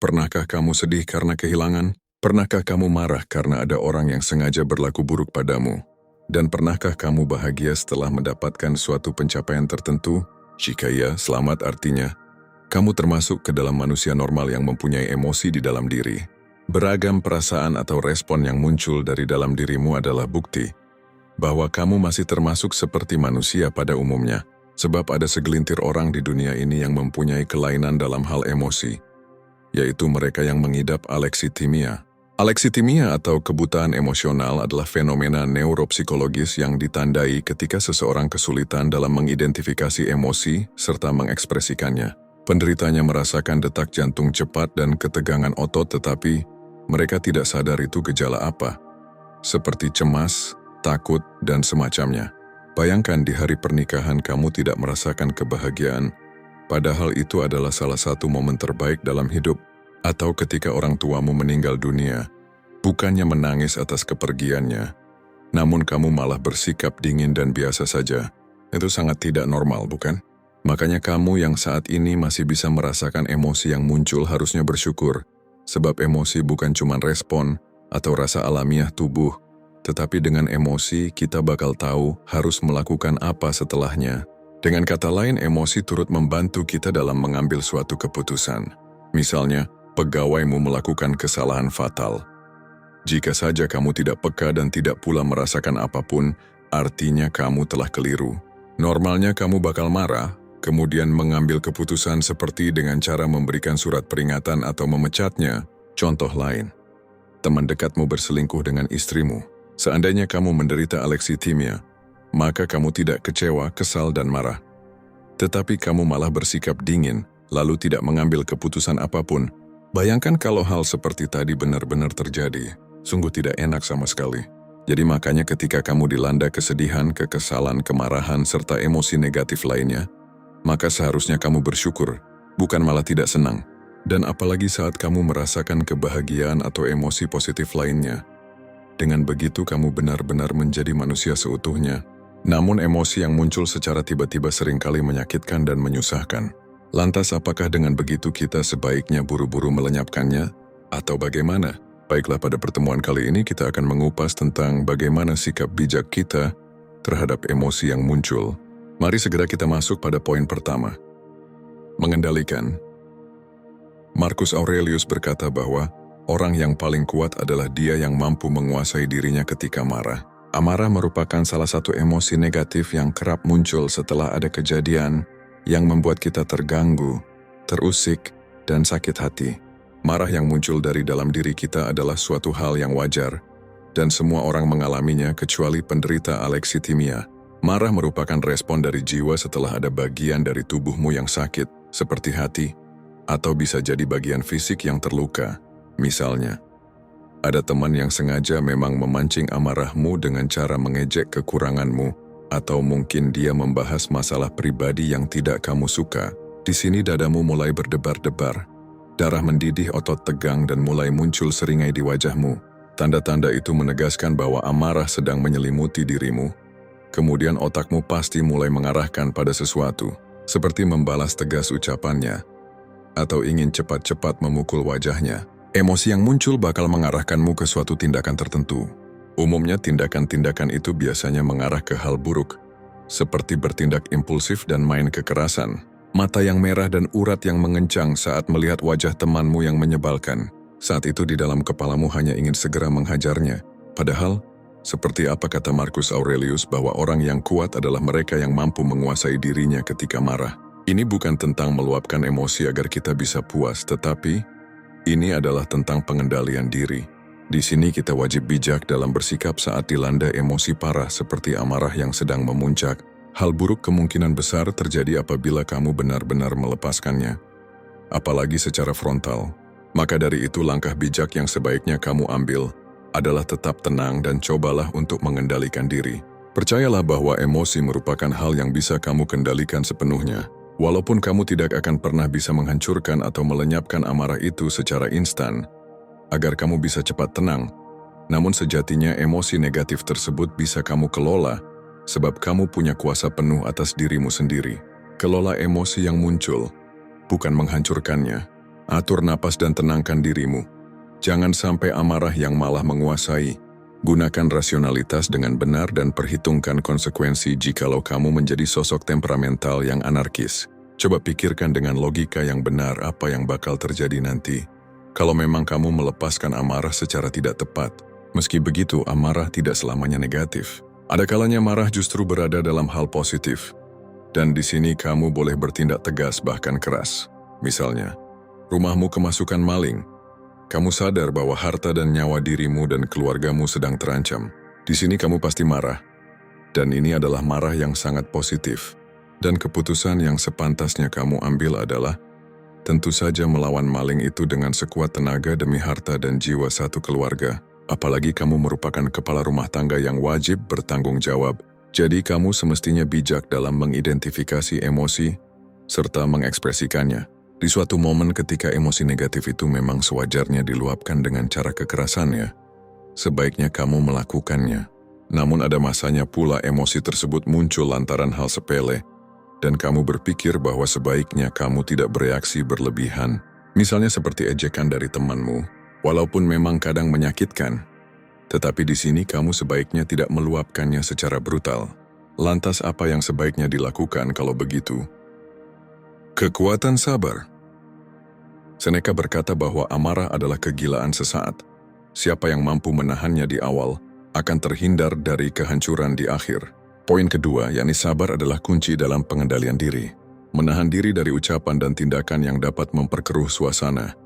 Pernahkah kamu sedih karena kehilangan? Pernahkah kamu marah karena ada orang yang sengaja berlaku buruk padamu? Dan pernahkah kamu bahagia setelah mendapatkan suatu pencapaian tertentu? Jika ya, selamat artinya. Kamu termasuk ke dalam manusia normal yang mempunyai emosi di dalam diri. Beragam perasaan atau respon yang muncul dari dalam dirimu adalah bukti bahwa kamu masih termasuk seperti manusia pada umumnya. Sebab ada segelintir orang di dunia ini yang mempunyai kelainan dalam hal emosi, yaitu mereka yang mengidap alexitimia. Alexitimia atau kebutaan emosional adalah fenomena neuropsikologis yang ditandai ketika seseorang kesulitan dalam mengidentifikasi emosi serta mengekspresikannya. Penderitanya merasakan detak jantung cepat dan ketegangan otot, tetapi mereka tidak sadar itu gejala apa, seperti cemas, takut, dan semacamnya. Bayangkan di hari pernikahan kamu tidak merasakan kebahagiaan, padahal itu adalah salah satu momen terbaik dalam hidup. Atau ketika orang tuamu meninggal dunia, bukannya menangis atas kepergiannya, namun kamu malah bersikap dingin dan biasa saja. Itu sangat tidak normal, bukan? Makanya kamu yang saat ini masih bisa merasakan emosi yang muncul harusnya bersyukur, sebab emosi bukan cuma respon atau rasa alamiah tubuh, tetapi dengan emosi kita bakal tahu harus melakukan apa setelahnya. Dengan kata lain, emosi turut membantu kita dalam mengambil suatu keputusan. Misalnya, pegawaimu melakukan kesalahan fatal. Jika saja kamu tidak peka dan tidak pula merasakan apapun, artinya kamu telah keliru. Normalnya kamu bakal marah, kemudian mengambil keputusan seperti dengan cara memberikan surat peringatan atau memecatnya. Contoh lain, teman dekatmu berselingkuh dengan istrimu. Seandainya kamu menderita alexitimia, maka kamu tidak kecewa, kesal, dan marah. Tetapi kamu malah bersikap dingin, lalu tidak mengambil keputusan apapun. Bayangkan kalau hal seperti tadi benar-benar terjadi. Sungguh tidak enak sama sekali. Jadi makanya ketika kamu dilanda kesedihan, kekesalan, kemarahan, serta emosi negatif lainnya, maka seharusnya kamu bersyukur, bukan malah tidak senang. Dan apalagi saat kamu merasakan kebahagiaan atau emosi positif lainnya. Dengan begitu kamu benar-benar menjadi manusia seutuhnya. Namun emosi yang muncul secara tiba-tiba seringkali menyakitkan dan menyusahkan. Lantas apakah dengan begitu kita sebaiknya buru-buru melenyapkannya? Atau bagaimana? Baiklah, pada pertemuan kali ini kita akan mengupas tentang bagaimana sikap bijak kita terhadap emosi yang muncul. Mari segera kita masuk pada poin pertama. Mengendalikan. Marcus Aurelius berkata bahwa orang yang paling kuat adalah dia yang mampu menguasai dirinya ketika marah. Amarah merupakan salah satu emosi negatif yang kerap muncul setelah ada kejadian yang membuat kita terganggu, terusik, dan sakit hati. Marah yang muncul dari dalam diri kita adalah suatu hal yang wajar, dan semua orang mengalaminya kecuali penderita alexitimia. Marah merupakan respon dari jiwa setelah ada bagian dari tubuhmu yang sakit, seperti hati, atau bisa jadi bagian fisik yang terluka. Misalnya, ada teman yang sengaja memang memancing amarahmu dengan cara mengejek kekuranganmu, atau mungkin dia membahas masalah pribadi yang tidak kamu suka. Di sini dadamu mulai berdebar-debar, darah mendidih, otot tegang, dan mulai muncul seringai di wajahmu. Tanda-tanda itu menegaskan bahwa amarah sedang menyelimuti dirimu. Kemudian otakmu pasti mulai mengarahkan pada sesuatu, seperti membalas tegas ucapannya, atau ingin cepat-cepat memukul wajahnya. Emosi yang muncul bakal mengarahkanmu ke suatu tindakan tertentu. Umumnya tindakan-tindakan itu biasanya mengarah ke hal buruk, seperti bertindak impulsif dan main kekerasan. Mata yang merah dan urat yang mengencang saat melihat wajah temanmu yang menyebalkan. Saat itu di dalam kepalamu hanya ingin segera menghajarnya. Padahal, seperti apa kata Marcus Aurelius bahwa orang yang kuat adalah mereka yang mampu menguasai dirinya ketika marah. Ini bukan tentang meluapkan emosi agar kita bisa puas, tetapi ini adalah tentang pengendalian diri. Di sini kita wajib bijak dalam bersikap saat dilanda emosi parah seperti amarah yang sedang memuncak. Hal buruk kemungkinan besar terjadi apabila kamu benar-benar melepaskannya, apalagi secara frontal. Maka dari itu langkah bijak yang sebaiknya kamu ambil adalah tetap tenang dan cobalah untuk mengendalikan diri. Percayalah bahwa emosi merupakan hal yang bisa kamu kendalikan sepenuhnya. Walaupun kamu tidak akan pernah bisa menghancurkan atau melenyapkan amarah itu secara instan, agar kamu bisa cepat tenang, namun sejatinya emosi negatif tersebut bisa kamu kelola, sebab kamu punya kuasa penuh atas dirimu sendiri. Kelola emosi yang muncul, bukan menghancurkannya. Atur napas dan tenangkan dirimu. Jangan sampai amarah yang malah menguasai. Gunakan rasionalitas dengan benar dan perhitungkan konsekuensi jikalau kamu menjadi sosok temperamental yang anarkis. Coba pikirkan dengan logika yang benar apa yang bakal terjadi nanti. Kalau memang kamu melepaskan amarah secara tidak tepat, meski begitu amarah tidak selamanya negatif. Ada kalanya marah justru berada dalam hal positif. Dan di sini kamu boleh bertindak tegas bahkan keras. Misalnya, rumahmu kemasukan maling. Kamu sadar bahwa harta dan nyawa dirimu dan keluargamu sedang terancam. Di sini kamu pasti marah. Dan ini adalah marah yang sangat positif. Dan keputusan yang sepantasnya kamu ambil adalah tentu saja melawan maling itu dengan sekuat tenaga demi harta dan jiwa satu keluarga. Apalagi kamu merupakan kepala rumah tangga yang wajib bertanggung jawab. Jadi kamu semestinya bijak dalam mengidentifikasi emosi serta mengekspresikannya. Di suatu momen ketika emosi negatif itu memang sewajarnya diluapkan dengan cara kekerasannya, sebaiknya kamu melakukannya. Namun ada masanya pula emosi tersebut muncul lantaran hal sepele, dan kamu berpikir bahwa sebaiknya kamu tidak bereaksi berlebihan. Misalnya seperti ejekan dari temanmu, walaupun memang kadang menyakitkan. Tetapi di sini kamu sebaiknya tidak meluapkannya secara brutal. Lantas apa yang sebaiknya dilakukan kalau begitu? Kekuatan sabar. Seneca berkata bahwa amarah adalah kegilaan sesaat. Siapa yang mampu menahannya di awal akan terhindar dari kehancuran di akhir. Poin kedua, yakni sabar adalah kunci dalam pengendalian diri. Menahan diri dari ucapan dan tindakan yang dapat memperkeruh suasana,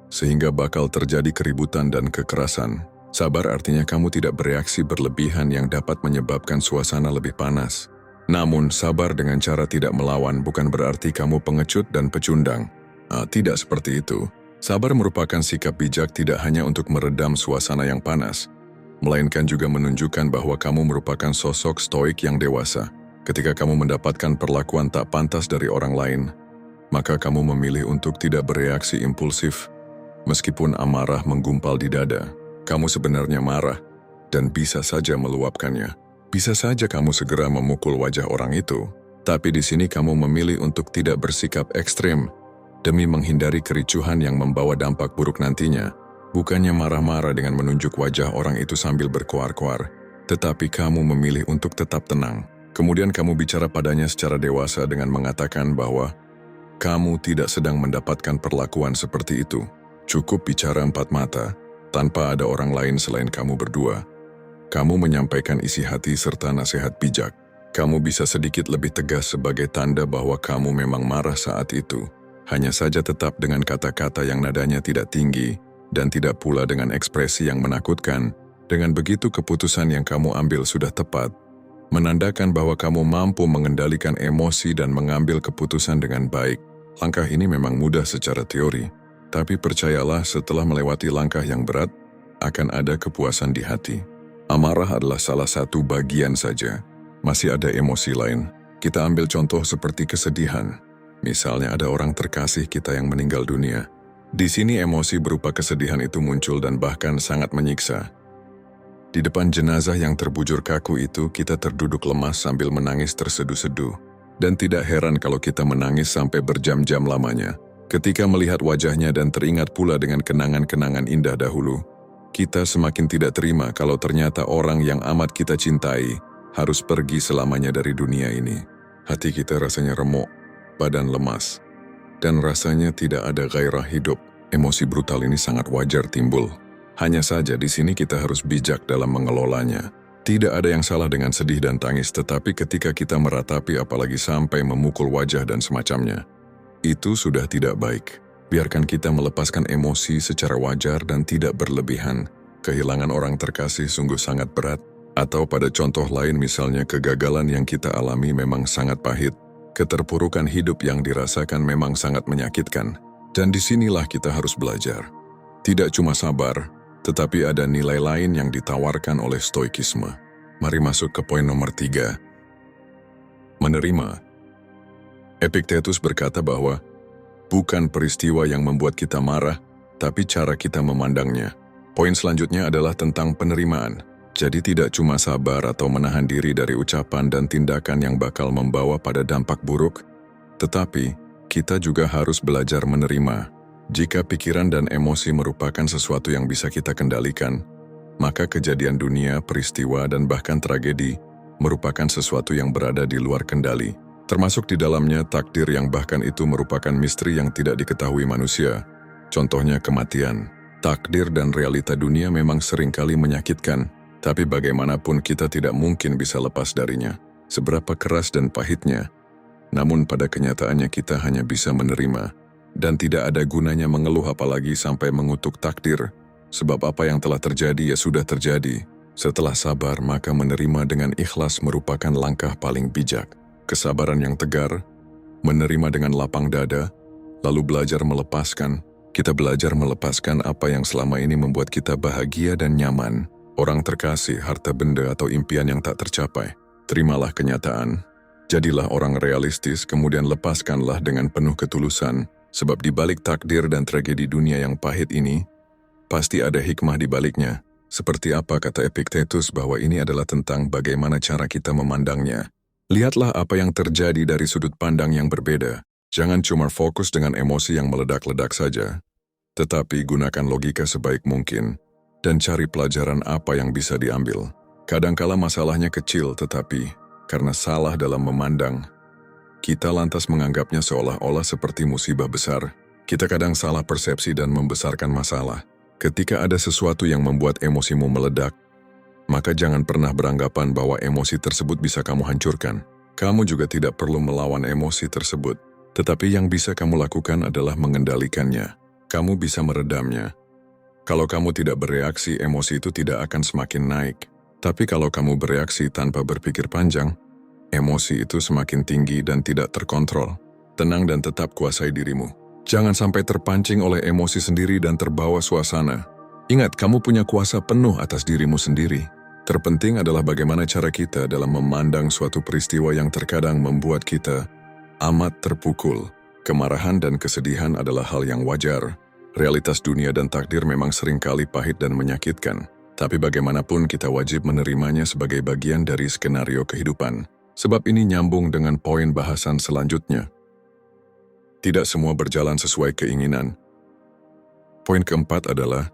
sehingga bakal terjadi keributan dan kekerasan. Sabar artinya kamu tidak bereaksi berlebihan yang dapat menyebabkan suasana lebih panas. Namun, sabar dengan cara tidak melawan bukan berarti kamu pengecut dan pecundang. Tidak seperti itu. Sabar merupakan sikap bijak tidak hanya untuk meredam suasana yang panas, melainkan juga menunjukkan bahwa kamu merupakan sosok stoik yang dewasa. Ketika kamu mendapatkan perlakuan tak pantas dari orang lain, maka kamu memilih untuk tidak bereaksi impulsif. Meskipun amarah menggumpal di dada, kamu sebenarnya marah dan bisa saja meluapkannya. Bisa saja kamu segera memukul wajah orang itu, tapi di sini kamu memilih untuk tidak bersikap ekstrem demi menghindari kericuhan yang membawa dampak buruk nantinya. Bukannya marah-marah dengan menunjuk wajah orang itu sambil berkoar-koar, tetapi kamu memilih untuk tetap tenang. Kemudian kamu bicara padanya secara dewasa dengan mengatakan bahwa kamu tidak sedang mendapatkan perlakuan seperti itu. Cukup bicara empat mata, tanpa ada orang lain selain kamu berdua. Kamu menyampaikan isi hati serta nasihat bijak. Kamu bisa sedikit lebih tegas sebagai tanda bahwa kamu memang marah saat itu. Hanya saja tetap dengan kata-kata yang nadanya tidak tinggi dan tidak pula dengan ekspresi yang menakutkan. Dengan begitu keputusan yang kamu ambil sudah tepat, menandakan bahwa kamu mampu mengendalikan emosi dan mengambil keputusan dengan baik. Langkah ini memang mudah secara teori, tapi percayalah setelah melewati langkah yang berat, akan ada kepuasan di hati. Amarah adalah salah satu bagian saja. Masih ada emosi lain. Kita ambil contoh seperti kesedihan. Misalnya ada orang terkasih kita yang meninggal dunia. Di sini emosi berupa kesedihan itu muncul dan bahkan sangat menyiksa. Di depan jenazah yang terbujur kaku itu, kita terduduk lemas sambil menangis terseduh-seduh. Dan tidak heran kalau kita menangis sampai berjam-jam lamanya. Ketika melihat wajahnya dan teringat pula dengan kenangan-kenangan indah dahulu, kita semakin tidak terima kalau ternyata orang yang amat kita cintai harus pergi selamanya dari dunia ini. Hati kita rasanya remuk, badan lemas, dan rasanya tidak ada gairah hidup. Emosi brutal ini sangat wajar timbul. Hanya saja di sini kita harus bijak dalam mengelolanya. Tidak ada yang salah dengan sedih dan tangis, tetapi ketika kita meratapi apalagi sampai memukul wajah dan semacamnya, itu sudah tidak baik. Biarkan kita melepaskan emosi secara wajar dan tidak berlebihan. Kehilangan orang terkasih sungguh sangat berat, atau pada contoh lain misalnya kegagalan yang kita alami memang sangat pahit. Keterpurukan hidup yang dirasakan memang sangat menyakitkan. Dan disinilah kita harus belajar. Tidak cuma sabar, tetapi ada nilai lain yang ditawarkan oleh stoikisme. Mari masuk ke poin nomor 3. Menerima. Epictetus berkata bahwa bukan peristiwa yang membuat kita marah, tapi cara kita memandangnya. Poin selanjutnya adalah tentang penerimaan. Jadi tidak cuma sabar atau menahan diri dari ucapan dan tindakan yang bakal membawa pada dampak buruk, tetapi kita juga harus belajar menerima. Jika pikiran dan emosi merupakan sesuatu yang bisa kita kendalikan, maka kejadian dunia, peristiwa, dan bahkan tragedi merupakan sesuatu yang berada di luar kendali. Termasuk di dalamnya takdir yang bahkan itu merupakan misteri yang tidak diketahui manusia. Contohnya kematian. Takdir dan realita dunia memang seringkali menyakitkan, tapi bagaimanapun kita tidak mungkin bisa lepas darinya. Seberapa keras dan pahitnya, namun pada kenyataannya kita hanya bisa menerima, dan tidak ada gunanya mengeluh apalagi sampai mengutuk takdir, sebab apa yang telah terjadi ya sudah terjadi. Setelah sabar, maka menerima dengan ikhlas merupakan langkah paling bijak. Kesabaran yang tegar, menerima dengan lapang dada, lalu belajar melepaskan. Kita belajar melepaskan apa yang selama ini membuat kita bahagia dan nyaman. Orang terkasih, harta benda, atau impian yang tak tercapai. Terimalah kenyataan. Jadilah orang realistis, kemudian lepaskanlah dengan penuh ketulusan. Sebab di balik takdir dan tragedi dunia yang pahit ini, pasti ada hikmah di baliknya. Seperti apa kata Epictetus bahwa ini adalah tentang bagaimana cara kita memandangnya. Lihatlah apa yang terjadi dari sudut pandang yang berbeda. Jangan cuma fokus dengan emosi yang meledak-ledak saja, tetapi gunakan logika sebaik mungkin dan cari pelajaran apa yang bisa diambil. Kadangkala masalahnya kecil, tetapi karena salah dalam memandang, kita lantas menganggapnya seolah-olah seperti musibah besar. Kita kadang salah persepsi dan membesarkan masalah. Ketika ada sesuatu yang membuat emosimu meledak, maka jangan pernah beranggapan bahwa emosi tersebut bisa kamu hancurkan. Kamu juga tidak perlu melawan emosi tersebut. Tetapi yang bisa kamu lakukan adalah mengendalikannya. Kamu bisa meredamnya. Kalau kamu tidak bereaksi, emosi itu tidak akan semakin naik. Tapi kalau kamu bereaksi tanpa berpikir panjang, emosi itu semakin tinggi dan tidak terkontrol. Tenang dan tetap kuasai dirimu. Jangan sampai terpancing oleh emosi sendiri dan terbawa suasana. Ingat, kamu punya kuasa penuh atas dirimu sendiri. Terpenting adalah bagaimana cara kita dalam memandang suatu peristiwa yang terkadang membuat kita amat terpukul. Kemarahan dan kesedihan adalah hal yang wajar. Realitas dunia dan takdir memang seringkali pahit dan menyakitkan. Tapi bagaimanapun kita wajib menerimanya sebagai bagian dari skenario kehidupan. Sebab ini nyambung dengan poin bahasan selanjutnya. Tidak semua berjalan sesuai keinginan. Poin keempat adalah,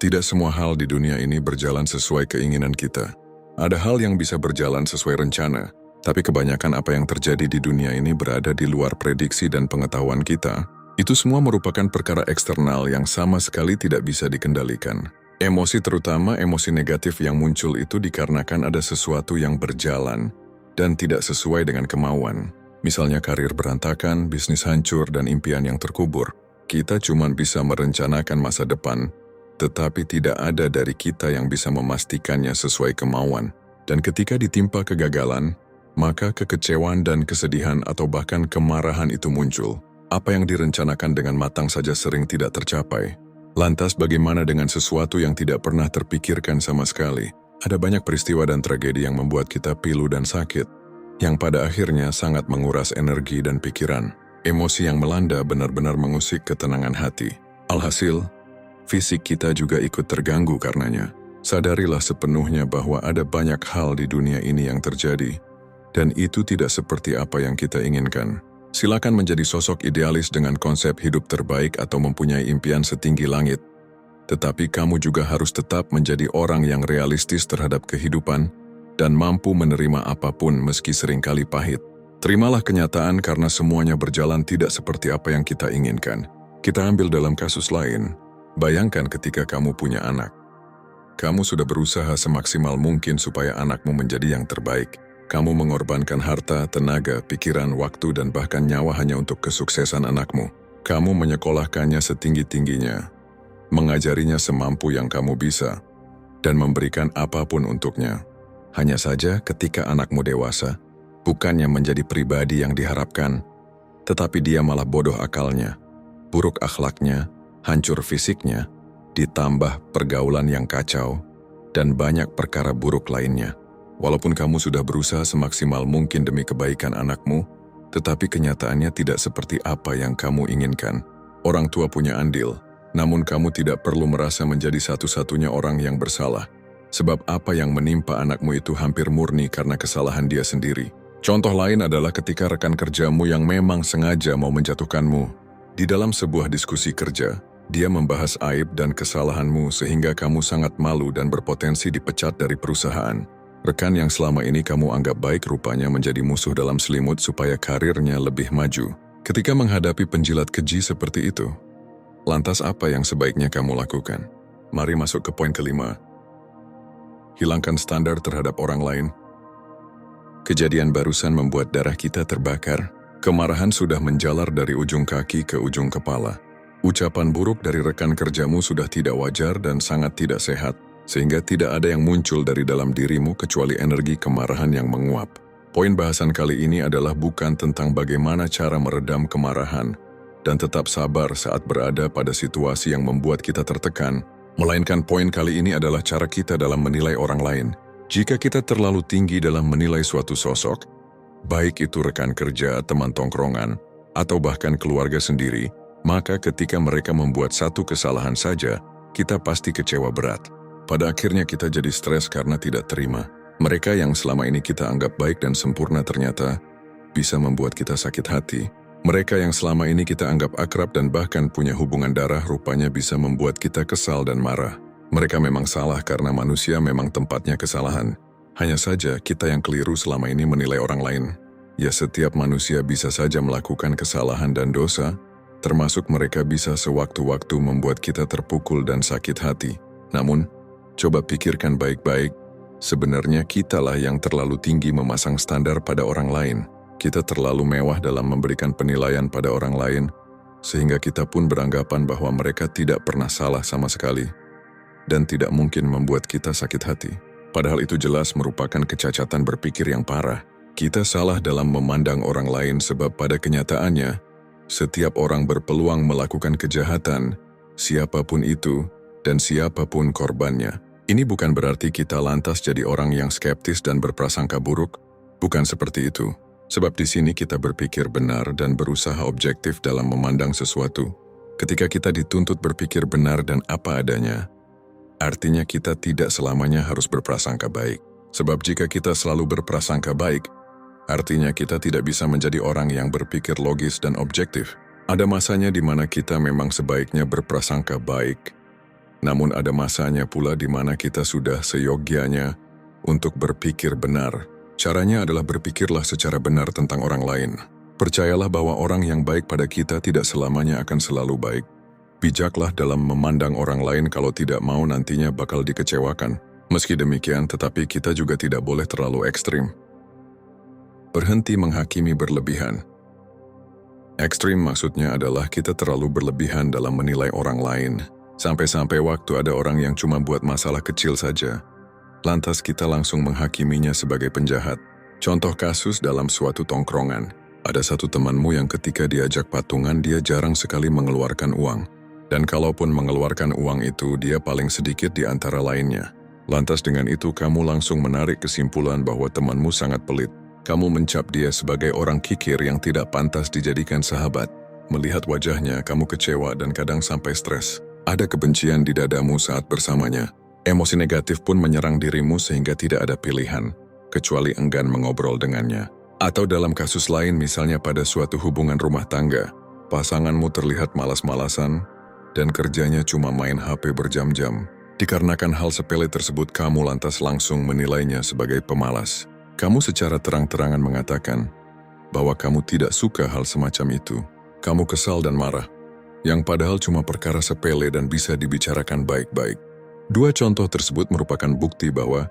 tidak semua hal di dunia ini berjalan sesuai keinginan kita. Ada hal yang bisa berjalan sesuai rencana, tapi kebanyakan apa yang terjadi di dunia ini berada di luar prediksi dan pengetahuan kita. Itu semua merupakan perkara eksternal yang sama sekali tidak bisa dikendalikan. Emosi, terutama emosi negatif yang muncul, itu dikarenakan ada sesuatu yang berjalan dan tidak sesuai dengan kemauan. Misalnya karir berantakan, bisnis hancur, dan impian yang terkubur. Kita cuma bisa merencanakan masa depan, tetapi tidak ada dari kita yang bisa memastikannya sesuai kemauan. Dan ketika ditimpa kegagalan, maka kekecewaan dan kesedihan atau bahkan kemarahan itu muncul. Apa yang direncanakan dengan matang saja sering tidak tercapai. Lantas bagaimana dengan sesuatu yang tidak pernah terpikirkan sama sekali? Ada banyak peristiwa dan tragedi yang membuat kita pilu dan sakit, yang pada akhirnya sangat menguras energi dan pikiran. Emosi yang melanda benar-benar mengusik ketenangan hati. Alhasil, fisik kita juga ikut terganggu karenanya. Sadarilah sepenuhnya bahwa ada banyak hal di dunia ini yang terjadi, dan itu tidak seperti apa yang kita inginkan. Silakan menjadi sosok idealis dengan konsep hidup terbaik atau mempunyai impian setinggi langit. Tetapi kamu juga harus tetap menjadi orang yang realistis terhadap kehidupan dan mampu menerima apapun meski seringkali pahit. Terimalah kenyataan karena semuanya berjalan tidak seperti apa yang kita inginkan. Kita ambil dalam kasus lain. Bayangkan ketika kamu punya anak. Kamu sudah berusaha semaksimal mungkin supaya anakmu menjadi yang terbaik. Kamu mengorbankan harta, tenaga, pikiran, waktu, dan bahkan nyawa hanya untuk kesuksesan anakmu. Kamu menyekolahkannya setinggi-tingginya, mengajarinya semampu yang kamu bisa, dan memberikan apapun untuknya. Hanya saja ketika anakmu dewasa, bukannya menjadi pribadi yang diharapkan, tetapi dia malah bodoh akalnya, buruk akhlaknya, hancur fisiknya, ditambah pergaulan yang kacau, dan banyak perkara buruk lainnya. Walaupun kamu sudah berusaha semaksimal mungkin demi kebaikan anakmu, tetapi kenyataannya tidak seperti apa yang kamu inginkan. Orang tua punya andil, namun kamu tidak perlu merasa menjadi satu-satunya orang yang bersalah. Sebab apa yang menimpa anakmu itu hampir murni karena kesalahan dia sendiri. Contoh lain adalah ketika rekan kerjamu yang memang sengaja mau menjatuhkanmu, Di dalam sebuah diskusi kerja, dia membahas aib dan kesalahanmu sehingga kamu sangat malu dan berpotensi dipecat dari perusahaan. Rekan yang selama ini kamu anggap baik rupanya menjadi musuh dalam selimut supaya karirnya lebih maju. Ketika menghadapi penjilat keji seperti itu, lantas apa yang sebaiknya kamu lakukan? Mari masuk ke poin kelima. Hilangkan standar terhadap orang lain. Kejadian barusan membuat darah kita terbakar. Kemarahan sudah menjalar dari ujung kaki ke ujung kepala. Ucapan buruk dari rekan kerjamu sudah tidak wajar dan sangat tidak sehat, sehingga tidak ada yang muncul dari dalam dirimu kecuali energi kemarahan yang menguap. Poin bahasan kali ini adalah bukan tentang bagaimana cara meredam kemarahan dan tetap sabar saat berada pada situasi yang membuat kita tertekan, melainkan poin kali ini adalah cara kita dalam menilai orang lain. Jika kita terlalu tinggi dalam menilai suatu sosok, baik itu rekan kerja, teman tongkrongan, atau bahkan keluarga sendiri, maka ketika mereka membuat satu kesalahan saja, kita pasti kecewa berat. Pada akhirnya kita jadi stres karena tidak terima. Mereka yang selama ini kita anggap baik dan sempurna ternyata bisa membuat kita sakit hati. Mereka yang selama ini kita anggap akrab dan bahkan punya hubungan darah rupanya bisa membuat kita kesal dan marah. Mereka memang salah karena manusia memang tempatnya kesalahan. Hanya saja kita yang keliru selama ini menilai orang lain. Ya, setiap manusia bisa saja melakukan kesalahan dan dosa, termasuk mereka bisa sewaktu-waktu membuat kita terpukul dan sakit hati. Namun, coba pikirkan baik-baik, sebenarnya kitalah yang terlalu tinggi memasang standar pada orang lain. Kita terlalu mewah dalam memberikan penilaian pada orang lain, sehingga kita pun beranggapan bahwa mereka tidak pernah salah sama sekali, dan tidak mungkin membuat kita sakit hati. Padahal itu jelas merupakan kecacatan berpikir yang parah. Kita salah dalam memandang orang lain sebab pada kenyataannya, setiap orang berpeluang melakukan kejahatan, siapapun itu, dan siapapun korbannya. Ini bukan berarti kita lantas jadi orang yang skeptis dan berprasangka buruk, bukan seperti itu. Sebab di sini kita berpikir benar dan berusaha objektif dalam memandang sesuatu. Ketika kita dituntut berpikir benar dan apa adanya, artinya kita tidak selamanya harus berprasangka baik. Sebab jika kita selalu berprasangka baik, artinya kita tidak bisa menjadi orang yang berpikir logis dan objektif. Ada masanya di mana kita memang sebaiknya berprasangka baik. Namun ada masanya pula di mana kita sudah seyogyanya untuk berpikir benar. Caranya adalah berpikirlah secara benar tentang orang lain. Percayalah bahwa orang yang baik pada kita tidak selamanya akan selalu baik. Bijaklah dalam memandang orang lain kalau tidak mau nantinya bakal dikecewakan. Meski demikian, tetapi kita juga tidak boleh terlalu ekstrim. Berhenti menghakimi berlebihan. Ekstrim maksudnya adalah kita terlalu berlebihan dalam menilai orang lain. Sampai-sampai waktu ada orang yang cuma buat masalah kecil saja, lantas kita langsung menghakiminya sebagai penjahat. Contoh kasus dalam suatu tongkrongan. Ada satu temanmu yang ketika diajak patungan dia jarang sekali mengeluarkan uang. Dan kalaupun mengeluarkan uang itu dia paling sedikit di antara lainnya. Lantas dengan itu kamu langsung menarik kesimpulan bahwa temanmu sangat pelit. Kamu mencap dia sebagai orang kikir yang tidak pantas dijadikan sahabat. Melihat wajahnya kamu kecewa dan kadang sampai stres. Ada kebencian di dadamu saat bersamanya. Emosi negatif pun menyerang dirimu sehingga tidak ada pilihan, kecuali enggan mengobrol dengannya. Atau dalam kasus lain misalnya pada suatu hubungan rumah tangga, pasanganmu terlihat malas-malasan dan kerjanya cuma main HP berjam-jam. Dikarenakan hal sepele tersebut kamu lantas langsung menilainya sebagai pemalas. Kamu secara terang-terangan mengatakan bahwa kamu tidak suka hal semacam itu. Kamu kesal dan marah, yang padahal cuma perkara sepele dan bisa dibicarakan baik-baik. Dua contoh tersebut merupakan bukti bahwa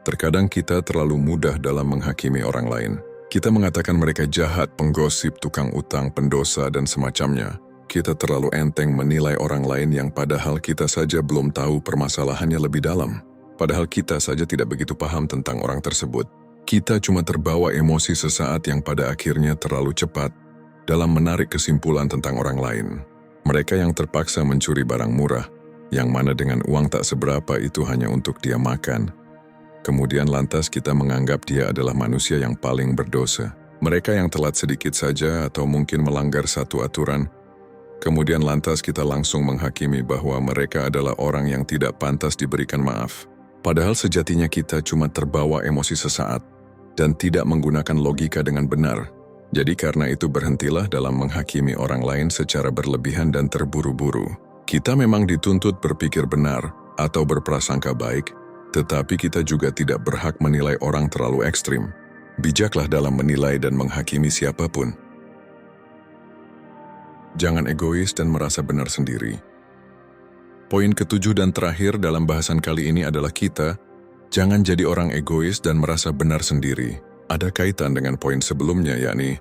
terkadang kita terlalu mudah dalam menghakimi orang lain. Kita mengatakan mereka jahat, penggosip, tukang utang, pendosa, dan semacamnya. Kita terlalu enteng menilai orang lain yang padahal kita saja belum tahu permasalahannya lebih dalam. Padahal kita saja tidak begitu paham tentang orang tersebut. Kita cuma terbawa emosi sesaat yang pada akhirnya terlalu cepat dalam menarik kesimpulan tentang orang lain. Mereka yang terpaksa mencuri barang murah, yang mana dengan uang tak seberapa itu hanya untuk dia makan. Kemudian lantas kita menganggap dia adalah manusia yang paling berdosa. Mereka yang telat sedikit saja atau mungkin melanggar satu aturan, kemudian lantas kita langsung menghakimi bahwa mereka adalah orang yang tidak pantas diberikan maaf. Padahal sejatinya kita cuma terbawa emosi sesaat dan tidak menggunakan logika dengan benar. Jadi karena itu berhentilah dalam menghakimi orang lain secara berlebihan dan terburu-buru. Kita memang dituntut berpikir benar atau berprasangka baik, tetapi kita juga tidak berhak menilai orang terlalu ekstrim. Bijaklah dalam menilai dan menghakimi siapapun. Jangan egois dan merasa benar sendiri. Poin ketujuh dan terakhir dalam bahasan kali ini adalah kita, jangan jadi orang egois dan merasa benar sendiri. Ada kaitan dengan poin sebelumnya, yakni,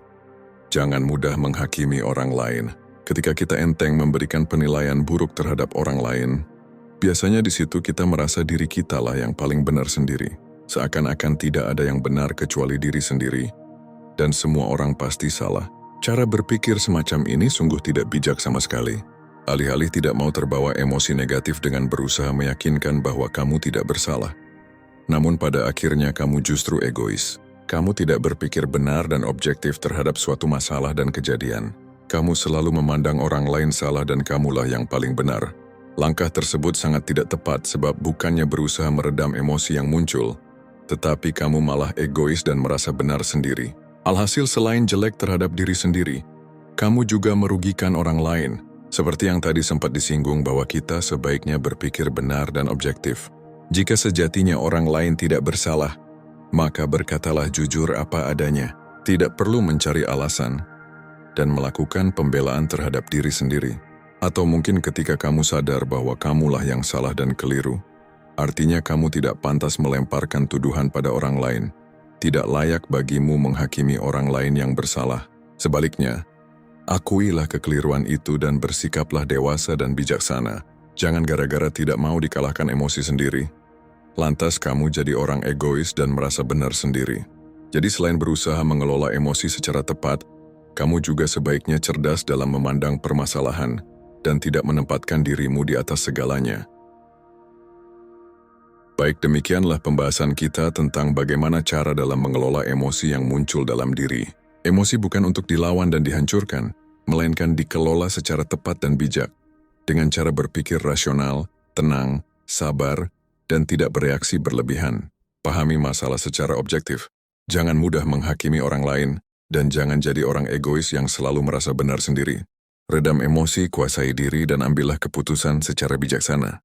jangan mudah menghakimi orang lain. Ketika kita enteng memberikan penilaian buruk terhadap orang lain, biasanya di situ kita merasa diri kita lah yang paling benar sendiri. Seakan-akan tidak ada yang benar kecuali diri sendiri, dan semua orang pasti salah. Cara berpikir semacam ini sungguh tidak bijak sama sekali. Alih-alih tidak mau terbawa emosi negatif dengan berusaha meyakinkan bahwa kamu tidak bersalah. Namun pada akhirnya kamu justru egois. Kamu tidak berpikir benar dan objektif terhadap suatu masalah dan kejadian. Kamu selalu memandang orang lain salah dan kamulah yang paling benar. Langkah tersebut sangat tidak tepat sebab bukannya berusaha meredam emosi yang muncul, tetapi kamu malah egois dan merasa benar sendiri. Alhasil selain jelek terhadap diri sendiri, kamu juga merugikan orang lain. Seperti yang tadi sempat disinggung bahwa kita sebaiknya berpikir benar dan objektif. Jika sejatinya orang lain tidak bersalah, maka berkatalah jujur apa adanya, tidak perlu mencari alasan, dan melakukan pembelaan terhadap diri sendiri. Atau mungkin ketika kamu sadar bahwa kamulah yang salah dan keliru, artinya kamu tidak pantas melemparkan tuduhan pada orang lain. Tidak layak bagimu menghakimi orang lain yang bersalah. Sebaliknya, akuilah kekeliruan itu dan bersikaplah dewasa dan bijaksana. Jangan gara-gara tidak mau dikalahkan emosi sendiri, lantas kamu jadi orang egois dan merasa benar sendiri. Jadi selain berusaha mengelola emosi secara tepat, kamu juga sebaiknya cerdas dalam memandang permasalahan dan tidak menempatkan dirimu di atas segalanya. Baik, demikianlah pembahasan kita tentang bagaimana cara dalam mengelola emosi yang muncul dalam diri. Emosi bukan untuk dilawan dan dihancurkan, melainkan dikelola secara tepat dan bijak, dengan cara berpikir rasional, tenang, sabar, dan tidak bereaksi berlebihan. Pahami masalah secara objektif. Jangan mudah menghakimi orang lain, dan jangan jadi orang egois yang selalu merasa benar sendiri. Redam emosi, kuasai diri, dan ambillah keputusan secara bijaksana.